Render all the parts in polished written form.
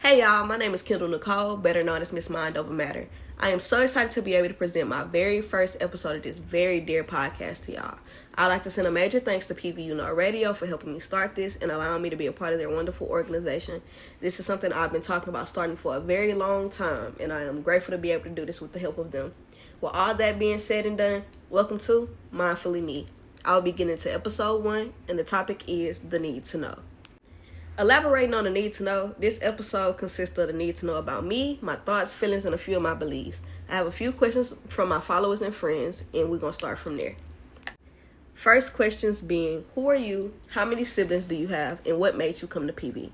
Hey y'all, my name is Kendall Nicole, better known as Miss Mind Over Matter. I am so excited to be able to present my very first episode of this very dear podcast to y'all. I'd like to send a major thanks to PBU Radio for helping me start this and allowing me to be a part of their wonderful organization. This is something I've been talking about starting for a very long time, and I am grateful to be able to do this with the help of them. With all that being said and done, welcome to Mindfully Me. I'll be getting into episode 1, and the topic is the need to know. Elaborating on the need to know, this episode consists of the need to know about me, my thoughts, feelings, and a few of my beliefs. I have a few questions from my followers and friends, and we're going to start from there. First questions being, who are you, how many siblings do you have, and what made you come to PB?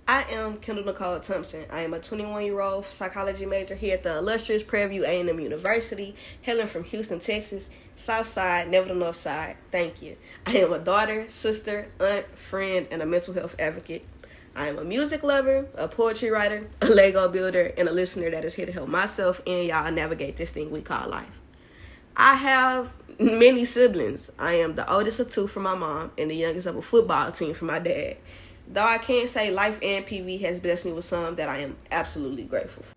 I am Kendall Nicole Thompson. I am a 21-year-old psychology major here at the illustrious Prairie View A&M University, hailing from Houston, Texas. South side, never the north side. Thank you. I am a daughter, sister, aunt, friend, and a mental health advocate. I am a music lover, a poetry writer, a Lego builder, and a listener that is here to help myself and y'all navigate this thing we call life. I have many siblings. I am the oldest of 2 from my mom and the youngest of a football team from my dad. Though I can't say life and PV has blessed me with some that I am absolutely grateful for.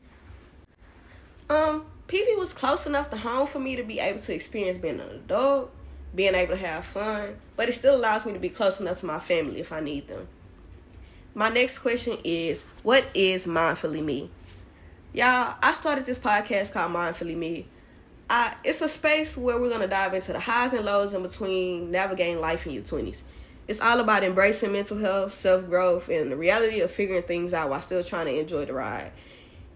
PV was close enough to home for me to be able to experience being an adult, being able to have fun, but it still allows me to be close enough to my family if I need them. My next question is, what is Mindfully Me? Y'all, I started this podcast called Mindfully Me. It's a space where we're going to dive into the highs and lows in between navigating life in your 20s. It's all about embracing mental health, self-growth, and the reality of figuring things out while still trying to enjoy the ride.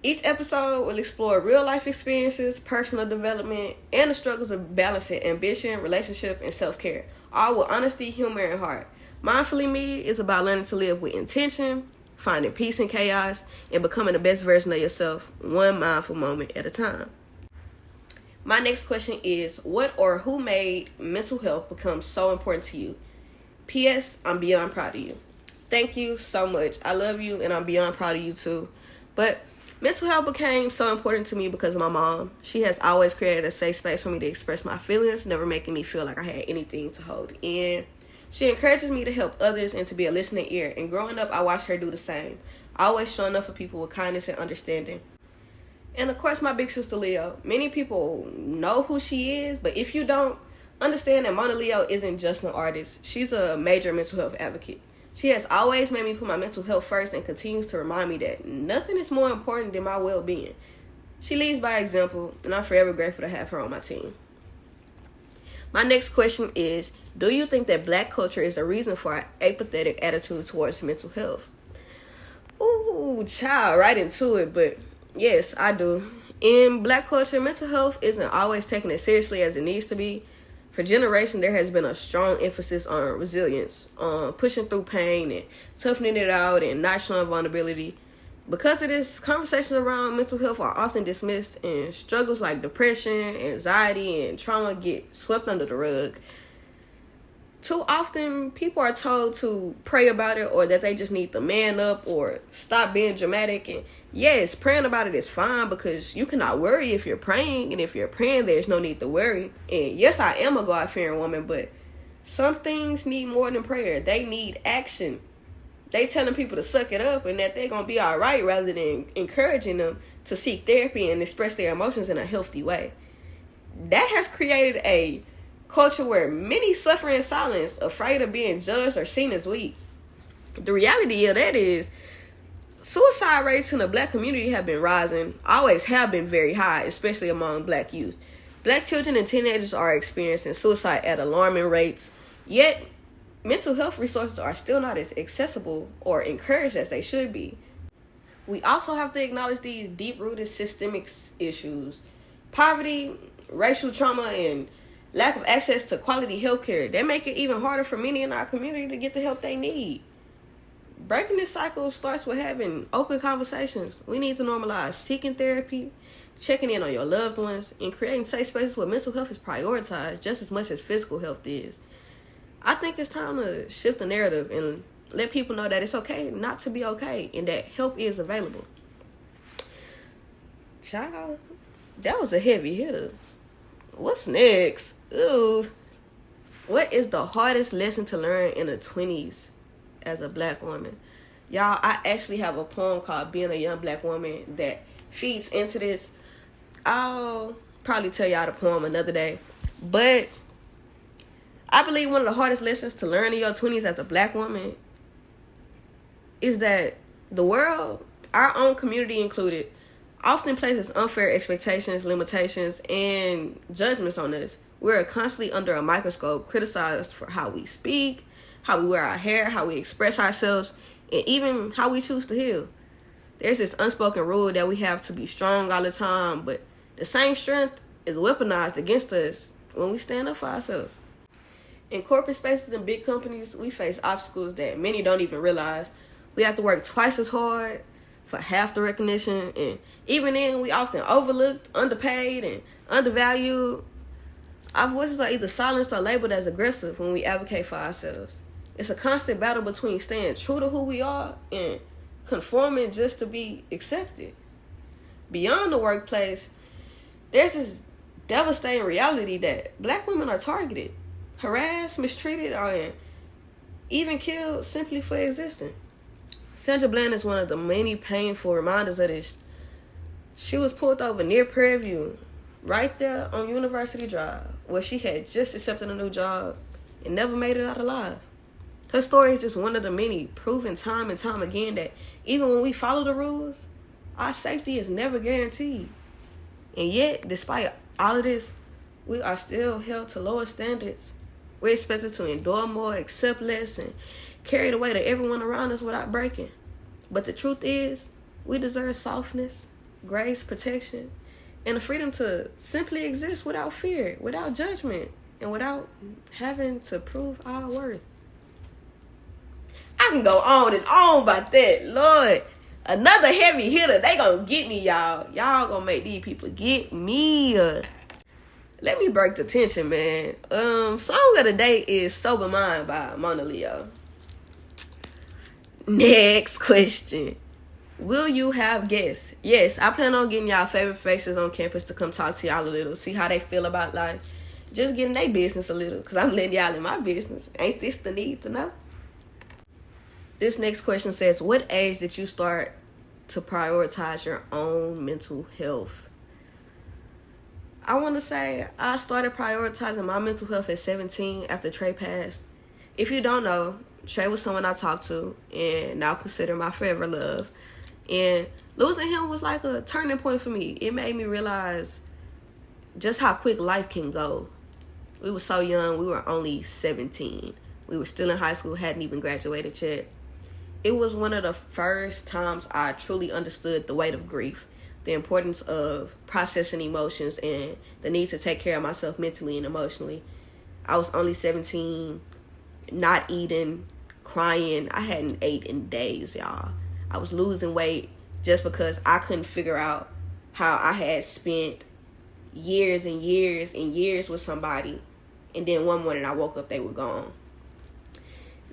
Each episode will explore real-life experiences, personal development, and the struggles of balancing ambition, relationship, and self-care, all with honesty, humor, and heart. Mindfully Me is about learning to live with intention, finding peace in chaos, and becoming the best version of yourself, one mindful moment at a time. My next question is, what or who made mental health become so important to you? P.S. I'm beyond proud of you. Thank you so much. I love you, and I'm beyond proud of you too. But mental health became so important to me because of my mom. She has always created a safe space for me to express my feelings, never making me feel like I had anything to hold in. She encourages me to help others and to be a listening ear, and growing up, I watched her do the same, always showing up for people with kindness and understanding. And of course, my big sister Leo. Many people know who she is, but if you don't, understand that Mona Leo isn't just an artist. She's a major mental health advocate. She has always made me put my mental health first and continues to remind me that nothing is more important than my well-being. She leads by example, and I'm forever grateful to have her on my team. My next question is, do you think that Black culture is a reason for our apathetic attitude towards mental health? Ooh, child, right into it, but yes, I do. In Black culture, mental health isn't always taken as seriously as it needs to be. For generations, there has been a strong emphasis on resilience, on pushing through pain and toughening it out and not showing vulnerability. Because of this, conversations around mental health are often dismissed, and struggles like depression, anxiety, and trauma get swept under the rug. Too often, people are told to pray about it, or that they just need to man up or stop being dramatic. And yes, praying about it is fine because you cannot worry if you're praying, and if you're praying, there's no need to worry. And yes, I am a God-fearing woman, but some things need more than prayer. They need action. They telling people to suck it up and that they're going to be all right rather than encouraging them to seek therapy and express their emotions in a healthy way. That has created a culture where many suffer in silence, afraid of being judged or seen as weak. The reality of that is, suicide rates in the Black community have been rising, always have been very high, especially among Black youth. Black children and teenagers are experiencing suicide at alarming rates, yet mental health resources are still not as accessible or encouraged as they should be. We also have to acknowledge these deep-rooted systemic issues. Poverty, racial trauma, and lack of access to quality healthcare, they make it even harder for many in our community to get the help they need. Breaking this cycle starts with having open conversations. We need to normalize seeking therapy, checking in on your loved ones, and creating safe spaces where mental health is prioritized just as much as physical health is. I think it's time to shift the narrative and let people know that it's okay not to be okay and that help is available. Child, that was a heavy hitter. What's next? Ooh. What is the hardest lesson to learn in the 20s as a Black woman? Y'all, I actually have a poem called Being a Young Black Woman that feeds into this. I'll probably tell y'all the poem another day. But I believe one of the hardest lessons to learn in your 20s as a black woman is that the world, our own community included, often places unfair expectations, limitations, and judgments on us. We're constantly under a microscope, criticized for how we speak, how we wear our hair, how we express ourselves, and even how we choose to heal. There's this unspoken rule that we have to be strong all the time, but the same strength is weaponized against us when we stand up for ourselves. In corporate spaces and big companies, we face obstacles that many don't even realize. We have to work twice as hard for half the recognition, and even then, we often overlooked, underpaid, and undervalued. Our voices are either silenced or labeled as aggressive when we advocate for ourselves. It's a constant battle between staying true to who we are and conforming just to be accepted. Beyond the workplace, there's this devastating reality that black women are targeted, harassed, mistreated, or even killed simply for existing. Sandra Bland is one of the many painful reminders of this. She was pulled over near Prairie View, right there on University Drive, where she had just accepted a new job and never made it out alive. Her story is just one of the many proven time and time again that even when we follow the rules, our safety is never guaranteed. And yet, despite all of this, we are still held to lower standards. We're expected to endure more, accept less, and carry the weight of everyone around us without breaking. But the truth is, we deserve softness, grace, protection, and the freedom to simply exist without fear, without judgment, and without having to prove our worth. I can go on and on about that. Lord, another heavy hitter. They gonna get me, y'all. Y'all gonna make these people get me. Let me break the tension, man. Song of the day is Sober Mind by Mona Leo. Next question. Will you have guests? Yes, I plan on getting y'all favorite faces on campus to come talk to y'all a little, see how they feel about life. Just getting their business a little, because I'm letting y'all in my business. Ain't this the need to know? This next question says, what age did you start to prioritize your own mental health? I want to say I started prioritizing my mental health at 17 after Trey passed. If you don't know, Trey was someone I talked to and now consider my forever love. And losing him was like a turning point for me. It made me realize just how quick life can go. We were so young. We were only 17. We were still in high school, hadn't even graduated yet. It was one of the first times I truly understood the weight of grief, the importance of processing emotions, and the need to take care of myself mentally and emotionally. I was only 17, not eating, crying. I hadn't ate in days, y'all. I was losing weight just because I couldn't figure out how I had spent years and years and years with somebody, and then one morning I woke up, they were gone.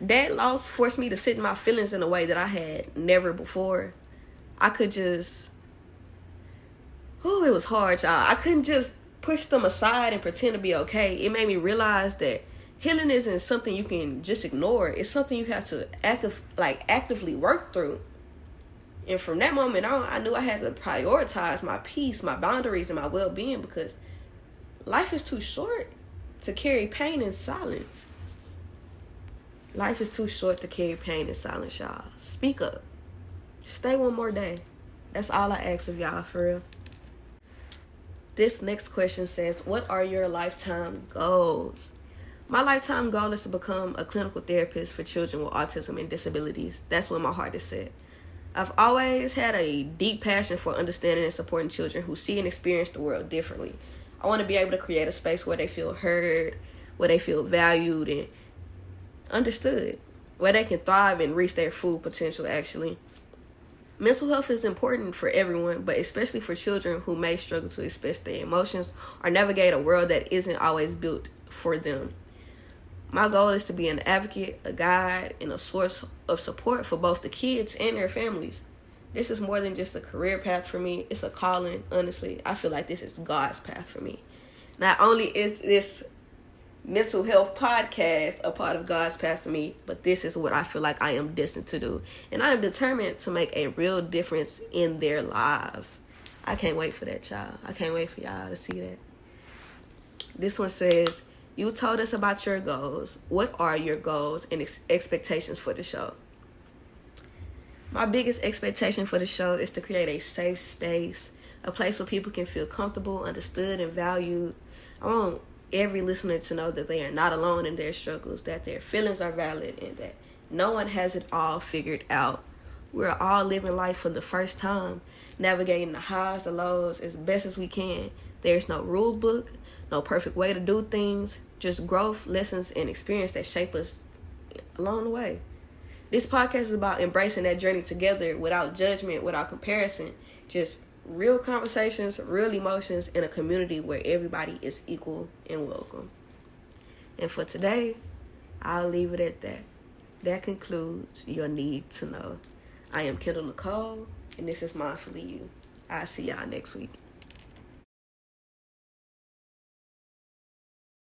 That loss forced me to sit in my feelings in a way that I had never before. I could just... it was hard, y'all. I couldn't just push them aside and pretend to be okay. It made me realize that healing isn't something you can just ignore. It's something you have to actively work through. And from that moment on, I knew I had to prioritize my peace, my boundaries, and my well-being, because life is too short to carry pain in silence. Life is too short to carry pain in silence, y'all. Speak up. Stay one more day. That's all I ask of y'all, for real. This next question says, what are your lifetime goals? My lifetime goal is to become a clinical therapist for children with autism and disabilities. That's where my heart is set. I've always had a deep passion for understanding and supporting children who see and experience the world differently. I want to be able to create a space where they feel heard, where they feel valued and understood, where they can thrive and reach their full potential, actually. Mental health is important for everyone, but especially for children who may struggle to express their emotions or navigate a world that isn't always built for them. My goal is to be an advocate, a guide, and a source of support for both the kids and their families. This is more than just a career path for me. It's a calling, honestly. I feel like this is God's path for me. Not only is this mental health podcast, a part of God's path for me, but this is what I feel like I am destined to do. And I am determined to make a real difference in their lives. I can't wait for that, child. I can't wait for y'all to see that. This one says, you told us about your goals. What are your goals and expectations for the show? My biggest expectation for the show is to create a safe space, a place where people can feel comfortable, understood, and valued. I want every listener to know that they are not alone in their struggles, that their feelings are valid, and that no one has it all figured out. We're all living life for the first time, navigating the highs, the lows as best as we can. There's no rule book, no perfect way to do things, just growth, lessons, and experience that shape us along the way. This podcast is about embracing that journey together without judgment, without comparison, just real conversations, real emotions, in a community where everybody is equal and welcome. And for today, I'll leave it at that. That concludes your need to know. I am Kendall Nicole, and this is Mindfully You. I'll see y'all next week.